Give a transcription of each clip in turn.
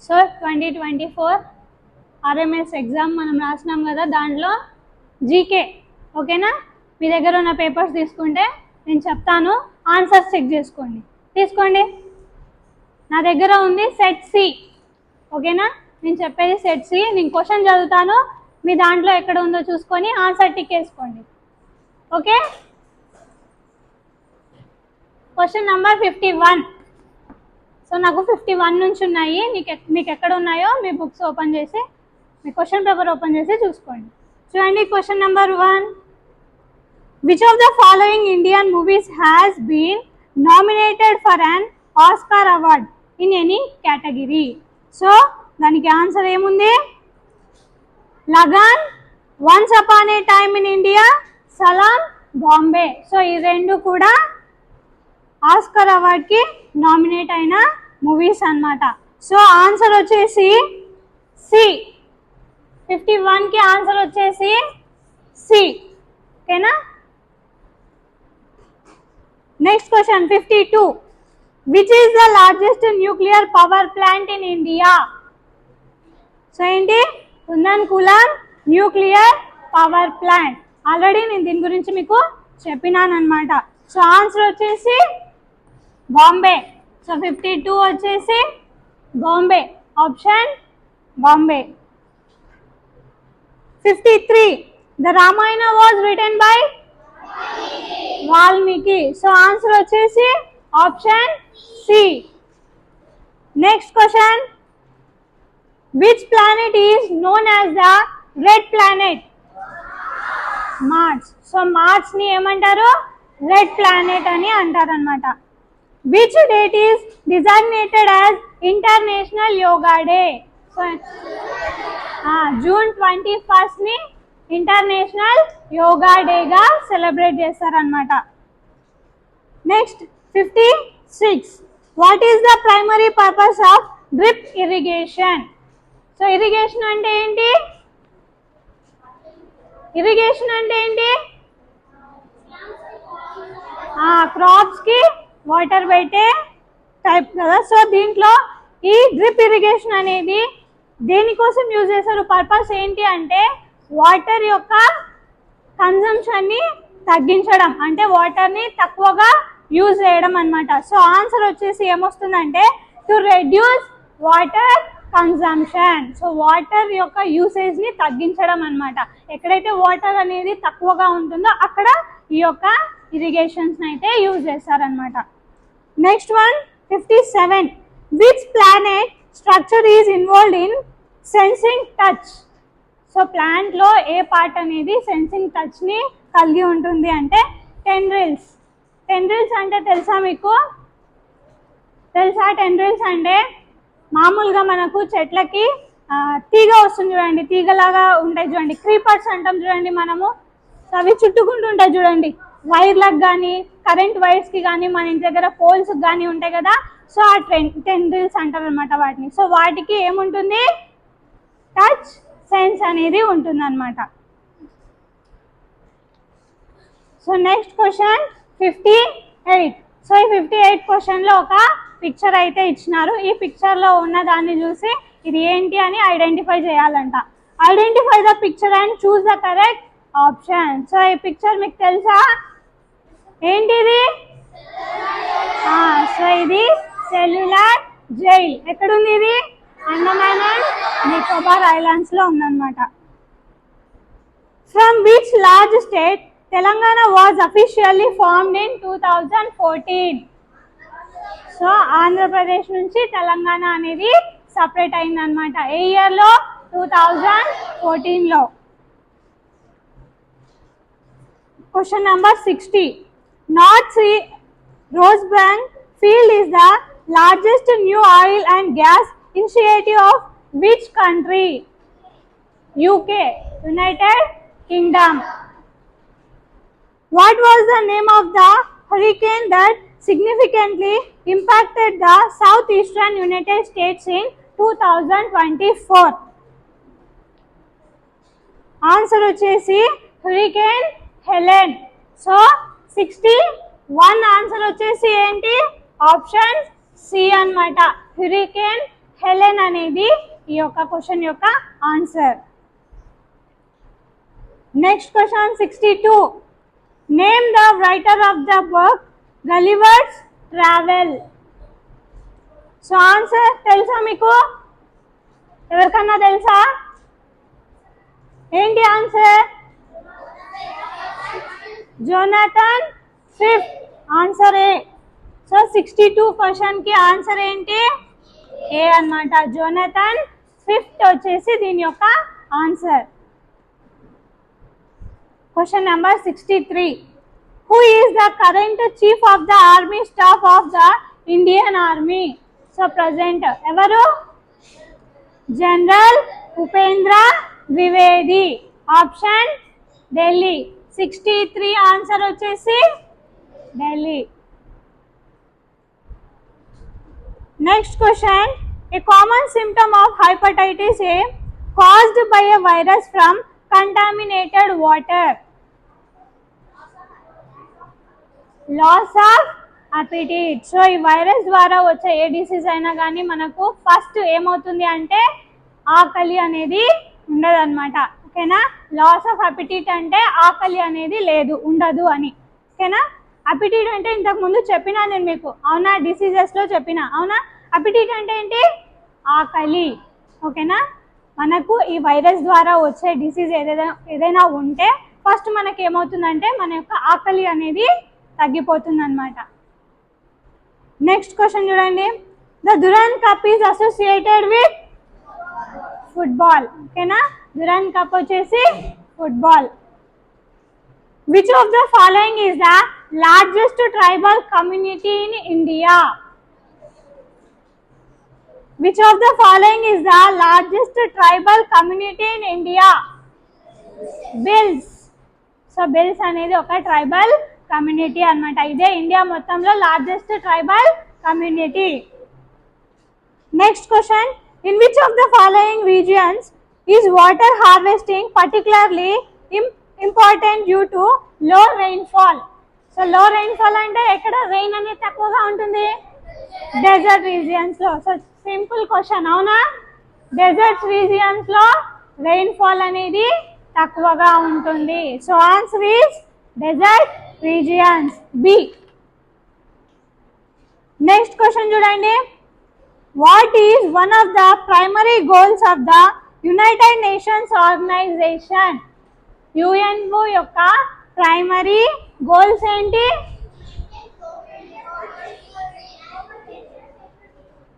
So 2024 RMS exam మనం రాసినాం కదా, దాంట్లో జీకే ఓకేనా. మీ దగ్గర ఉన్న పేపర్స్ తీసుకుంటే నేను చెప్తాను, ఆన్సర్స్ చెక్ తీసుకోండి. నా దగ్గర ఉంది సెట్ సి ఓకేనా. నేను చెప్పేది సెట్ సి. నేను క్వశ్చన్ చదువుతాను, మీ దాంట్లో ఎక్కడ ఉందో చూసుకొని ఆన్సర్ టిక్ వేసుకోండి ఓకే. Question number 51. సో నాకు 51 నుంచి ఉన్నాయి. మీకు ఎక్కడ ఉన్నాయో మీ బుక్స్ ఓపెన్ చేసి, మీ క్వశ్చన్ పేపర్ ఓపెన్ చేసి చూసుకోండి. చూడండి question number 1. Which of the following Indian movies has been nominated for an Oscar award in any category? So దానికి ఆన్సర్ ఏముంది? Lagaan, once upon a time in India, Salaam, Bombay. So ఈ రెండు కూడా Oscar అవార్డ్కి nominate అయిన మూవీస్ అన్నమాట. సో ఆన్సర్ వచ్చేసి C. 51కి ఆన్సర్ వచ్చేసి సి ఓకేనా. Next question 52. Which is the largest nuclear power plant in India? So ఏంటి? కుందన్కులం న్యూక్లియర్ పవర్ ప్లాంట్. ఆల్రెడీ నేను దీని గురించి మీకు చెప్పినాను అనమాట. సో ఆన్సర్ వచ్చేసి బాంబే. సో 52 వచ్చేసి Bombay, option Bombay. 53. The Ramayana was written by Valmiki. So answer వచ్చేసి option C. Next question. Which planet is known as the red planet? Mars. So Mars ని ఏమంటారు? రెడ్ ప్లానెట్ అని అంటారు అనమాట. Which date is designated as international yoga day? So June 21 ని international yoga డేగా celebrate చేస్తారనమాట. Next 56. What is the primary purpose of drip irrigation? So irrigation అంటే ఏంటి? క్రాప్స్ కి వాటర్ పెట్టే టైప్ కదా. సో దీంట్లో ఈ డ్రిప్ ఇరిగేషన్ అనేది దేనికోసం యూజ్ చేస్తారు? పర్పస్ ఏంటి అంటే వాటర్ యొక్క కన్జంప్షన్ని తగ్గించడం, అంటే వాటర్ని తక్కువగా యూజ్ చేయడం అనమాట. సో ఆన్సర్ వచ్చేసి ఏమొస్తుందంటే to reduce water consumption. So water యొక్క యూసేజ్ని తగ్గించడం అనమాట. ఎక్కడైతే వాటర్ అనేది తక్కువగా ఉంటుందో అక్కడ ఈ యొక్క ఇరిగేషన్స్ అయితే యూజ్ చేస్తారనమాట. Next one 57. Which planet structure is involved in sensing touch? So ప్లాంట్లో ఏ పార్ట్ అనేది సెన్సింగ్ టచ్ని కలిగి ఉంటుంది అంటే టెండ్రిల్స్. టెండ్రిల్స్ అంటే తెలుసా మీకు? టెండ్రిల్స్ అంటే మామూలుగా మనకు చెట్లకి తీగ వస్తుంది చూడండి, తీగలాగా ఉంటాయి చూడండి, క్రీపర్స్ అంటాం చూడండి మనము. సో అవి చుట్టుకుంటూ ఉంటాయి చూడండి, వైర్లకు కానీ కరెంట్ వైర్స్కి కానీ మన ఇంటి దగ్గర పోల్స్కి కానీ ఉంటాయి కదా. సో ఆ టెండ్రిల్స్ అంటారు అనమాట వాటిని. సో వాటికి ఏముంటుంది? టచ్ సెన్స్ అనేది ఉంటుంది అనమాట. So next question 58. సో ఈ 58 క్వశ్చన్లో ఒక పిక్చర్ అయితే ఇచ్చినారు. ఈ పిక్చర్లో ఉన్న దాన్ని చూసి ఇది ఏంటి అని ఐడెంటిఫై చేయాలంట. Identify the picture and choose the correct option. So ఈ పిక్చర్ మీకు తెలుసా ఏంటిది? సో ఇది సెల్యులార్ జైల్. ఎక్కడుంది ఇది? అండమాన్ అండ్ నికోబార్ ఐలాండ్స్ లో ఉందన్నమాట. From which large state Telangana was officially formed in 2014? So Andhra Pradesh నుంచి తెలంగాణ అనేది సపరేట్ అయిందనమాట. ఏ ఇయర్లో? 2014లో. Question number 60. North Sea Rosebank field is the largest new oil and gas initiative of which country? UK, United Kingdom. What was the name of the hurricane that significantly impacted the southeastern United States in 2024? Answer వచ్చేసి hurricane Helen. So 61 answer వచ్చేసి ఏంటి? Option C అన్నమాట, hurricane Helen అనేది ఈ యొక్క question యొక్క answer. Next question 62. Name the writer of the book Gulliver's travel. So answer తెలుసా మీకు? ఎవరికన్నా తెలుసా? ఏంటి answer? Jonathan Swift. Answer A. So 62 question కి ఆన్సర్ ఏంటి? ఏ అన్నమాట. జోనాథన్ స్విఫ్ట్ వచ్చేసి దీని యొక్క answer. Question number 63. Who is the current chief of the army staff of the Indian army? So present ఎవరు? General Upendra Dwivedi. Option Delhi. 63 answer వచ్చేసి Delhi. Next question. A common symptom of hepatitis A caused by a virus from contaminated water. Loss of appetite. So ఈ virus ద్వారా వచ్చే ఏ disease అయినా కానీ మనకు first ఏమవుతుంది అంటే ఆకలి అనేది ఉండదన్నమాట. ఓకేనా? లాస్ ఆఫ్ అపిటైట్ అంటే ఆకలి అనేది లేదు, ఉండదు అని. ఓకేనా? అపిటైట్ అంటే ఇంతకు ముందు చెప్పినా నేను మీకు, అవునా? డిసీజెస్లో చెప్పిన, అవునా? అపిటైట్ అంటే ఏంటి? ఆకలి. ఓకేనా? మనకు ఈ వైరస్ ద్వారా వచ్చే డిసీజ్ ఏదైనా ఉంటే ఫస్ట్ మనకి ఏమవుతుందంటే మన యొక్క ఆకలి అనేది తగ్గిపోతుంది అన్నమాట. నెక్స్ట్ క్వశ్చన్ చూడండి. The Durand cup is associated with football. ఓకేనా? దురాన్ కప్ వచ్చేసి football. Which of the following is the largest tribal community in India? Which of the following is the largest tribal community in India? Bills. So Bills అనేది ఒక tribal community అన్నమాట. ఇదే India మొత్తంలో largest tribal community. Next question. In which of the following regions is water harvesting particularly important due to low rainfall? So low rainfall అంటే ఎక్కడ rain అనేది తక్కువగా ఉంటుంది? డెజర్ట్ రీజియన్స్ లో. సో సింపుల్ క్వశ్చన్, అవునా? డెజర్ట్ రీజియన్స్ లో rainfall అనేది తక్కువగా ఉంటుంది. So answer is desert regions, B. Next question చూడండి. What is one of the primary goals of the United nations organization? UNO యొక్క ప్రైమరీ గోల్స్ ఏంటి?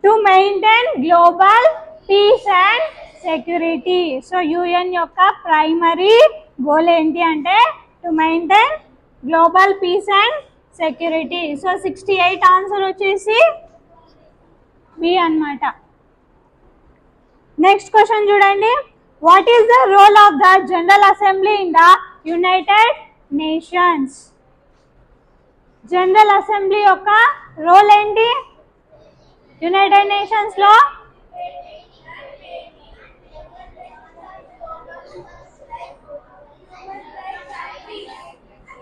To maintain global peace and security. So UN యొక్క primary goal ఏంటి అంటే to maintain global peace and security. So 68 answer వచ్చేసి B అన్నమాట. Next question చూడండి. What is the role of the general assembly in the United Nations? General assembly యొక్క role ఏంటి United Nations లో?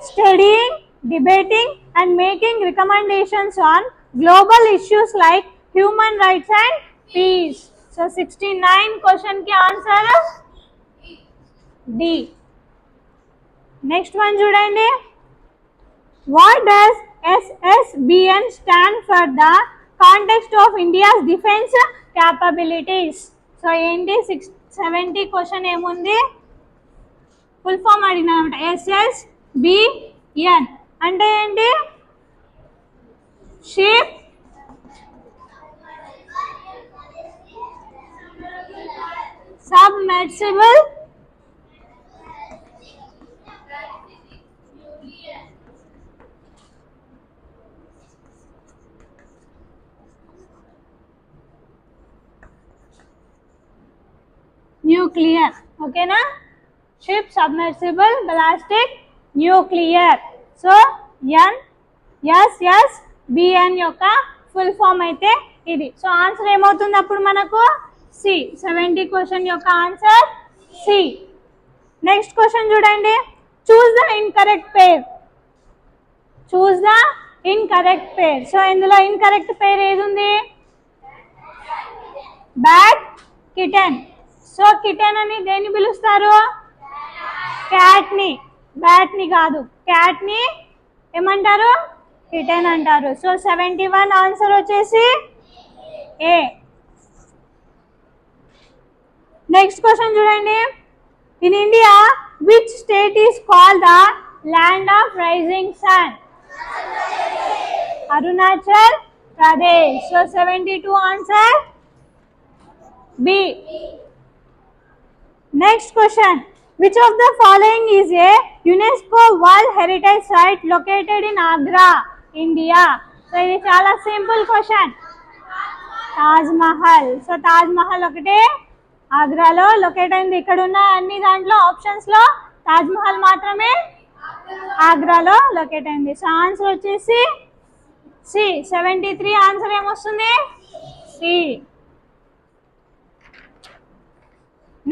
Studying, debating and making recommendations on global issues like human rights and peace. So 69 question ki answer D. Next one chudandi. What does SSBN stand for the context of India's defense capabilities? So enti 70 question emundi full form adinamata. SSBN అంటే ఏంటి? Ship submersible nuclear. ఓకేనా? Ship submersible ballistic nuclear. So SSBN యొక్క full form అయితే ఇది. So answer ఏమవుతుంది అప్పుడు మనకు? C. 70 question యొక్క ఆన్సర్ సి. నెక్స్ట్ క్వశ్చన్ చూడండి. Choose the incorrect pair. Choose the incorrect pair. So ఇందులో ఇన్కరెక్ట్ పేర్ ఏది ఉంది? Bat, kitten. సో కిటెన్ అని దేన్ని పిలుస్తారు? క్యాట్ ని. బ్యాట్ ని కాదు, క్యాట్ ని ఏమంటారు? కిటెన్ అంటారు. సో 71 ఆన్సర్ వచ్చేసి ఏ. నెక్స్ట్ క్వశ్చన్ చూడండి. In India which state is called the land of rising sun? Arunachal Pradesh. So 72 answer B. Next question. Which of the following is a UNESCO world heritage site located in Agra, India? So ఇది చాలా simple question. Taj Mahal. So Taj Mahal ఒకటే ఆగ్రాలో locate అయింది. ఇక్కడ ఉన్న అన్ని దాంట్లో options లో తాజ్ మహల్ మాత్రమే ఆగ్రాలో లొకేట్ అయింది. సో ఆన్సర్ వచ్చేసి సి. 73 ఆన్సర్ ఏమొస్తుంది? సి.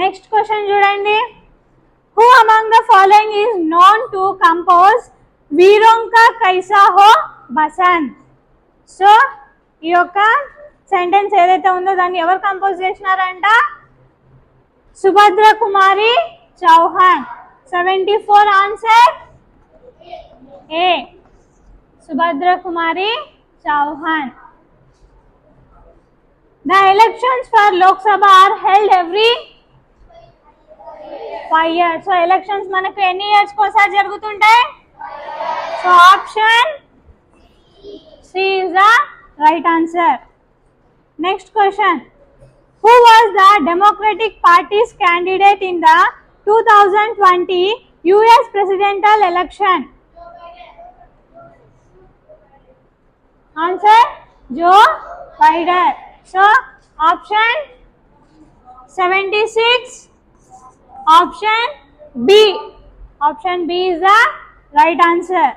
నెక్స్ట్ క్వశ్చన్ చూడండి. Who among the following is known to compose వీరోంకా కైసా హో బసంత్? సో ఈ యొక్క సెంటెన్స్ ఏదైతే ఉందో దాన్ని ఎవరు కంపోజ్ చేసినారంట? Subhadra Kumari Chauhan. 74 answer A. Subhadra Kumari Chauhan. The elections for Lok Sabha are held every 5 years. So elections మనకు ఎన్ని ఇయర్స్ కోసారి జరుగుతుంటాయి? So option C is the right answer. Next question. Who was the Democratic Party's candidate in the 2020 US presidential election? Answer Joe Biden. So option 76, option B. Option B is the right answer.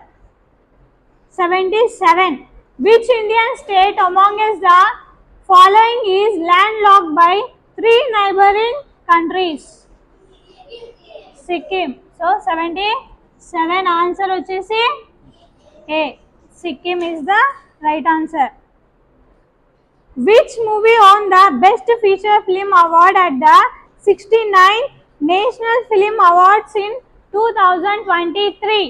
77. Which Indian state amongst the following is landlocked by 3 neighboring countries? Sikkim. So 77 answer వచ్చేసి A. Sikkim is the right answer. Which movie won the Best Feature Film Award at the 69th National Film Awards in 2023?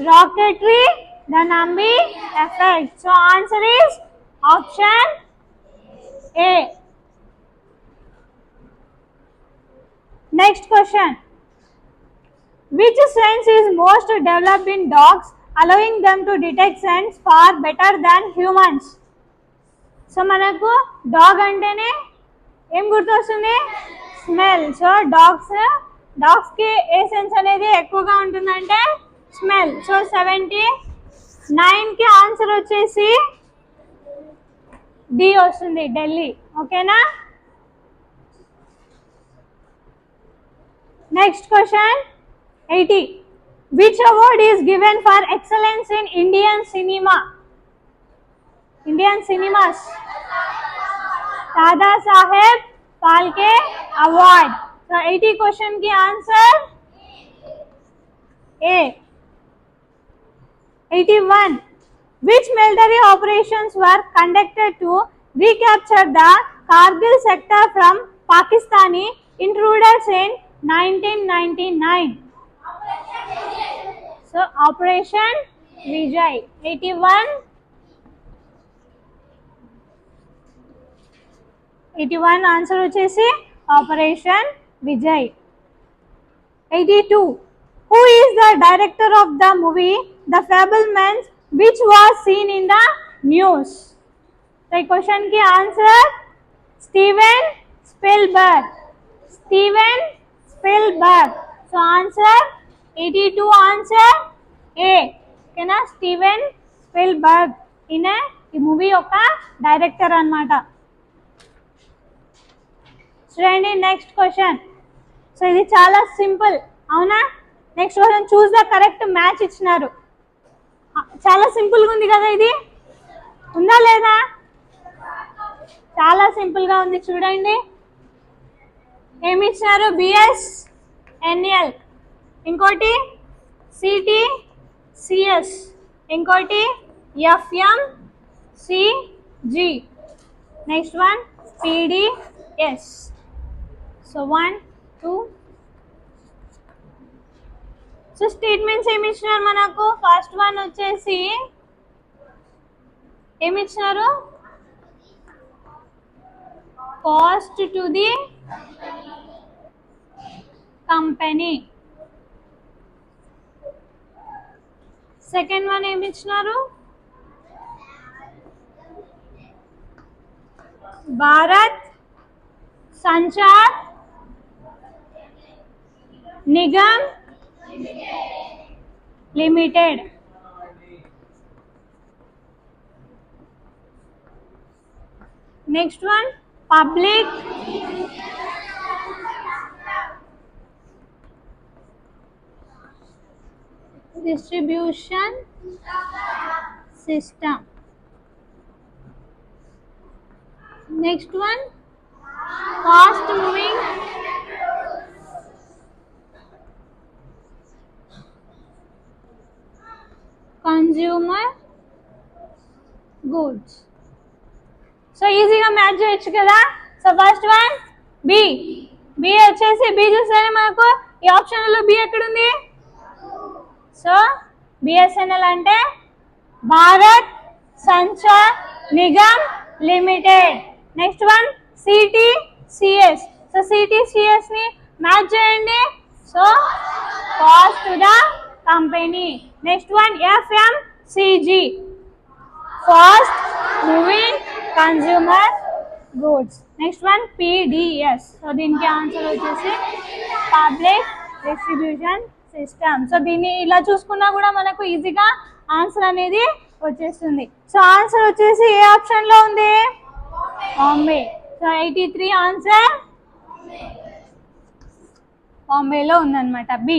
Rocketry, The Nambi Effect. So answer is option A. Next question. Which sense is most developed in dogs, allowing them to detect scents far better than humans? So మనకు dog అంటేనే ఏం గుర్తొస్తుంది? Smell. So dogs కి a sense అనేది ఎక్కువగా ఉంటుందంటే smell. So 79 కి answer వచ్చేసి డి వస్తుంది, ఢిల్లీ. ఓకేనా? Next question. 80. Which award is given for excellence in Indian cinema? Indian cinemas. Dada Saheb Phalke Award. So 80 question ki answer A. 81. Which military operations were conducted to recapture the Kargil sector from Pakistani intruders in 1999? So Operation Vijay. 81 answer వచ్చేసి Operation Vijay. 82. Who is the director of the movie The Fabelmans, which was seen in the news? The question ki answer Steven Spielberg. Steven Spielberg. So answer 82 answer A. ఓకేనా? Steven Spielberg ఈయన ఈ movie యొక్క director అన్నమాట. చూడండి next question. So ఇది చాలా simple, అవునా? Next question. Choose the correct match ఇచ్చినారు. చాలా సింపుల్గా ఉంది కదా, ఇది ఉందా లేదా? చాలా సింపుల్గా ఉంది. చూడండి ఏమి ఇచ్చినారు? BSNL, ఇంకోటి CTCS, ఇంకోటి FMCG. Next one PDS. So 1 2. So statements ఏమి ఇచ్చినారు మనకు? ఫస్ట్ వన్ వచ్చేసి ఏమి ఇచ్చినారు? Cost to the company. Second one ఏమి ఇచ్చినారు? Bharat Sanchar Nigam limited. Next one public distribution system. Next one fast moving consumer goods. So ఈజీగా మ్యాచ్ చేయొచ్చు కదా. So first one B. B వచ్చేసి బి చూస్తేనే మనకు ఈ ఆప్షన్లో బి ఎక్కడుంది? సో బిఎస్ఎన్ఎల్ అంటే Bharat Sanchar Nigam limited. Next one సిటిసిఎస్. So సిటిసిఎస్ ని మ్యాచ్ చేయండి. So cost to the company. Next one FMCG fast moving consumer goods. Next one PDS. So దీనికి ఆన్సర్ వచ్చేసి పబ్లిక్ డిస్ట్రిబ్యూషన్ సిస్టమ్. సో దీన్ని ఇలా చూసుకున్నా కూడా మనకు ఈజీగా ఆన్సర్ అనేది వచ్చేస్తుంది. సో ఆన్సర్ వచ్చేసి ఏ ఆప్షన్ లో ఉంది? బాంబే. సో 83 ఆన్సర్ బాంబేలో ఉందన్నమాట, బి.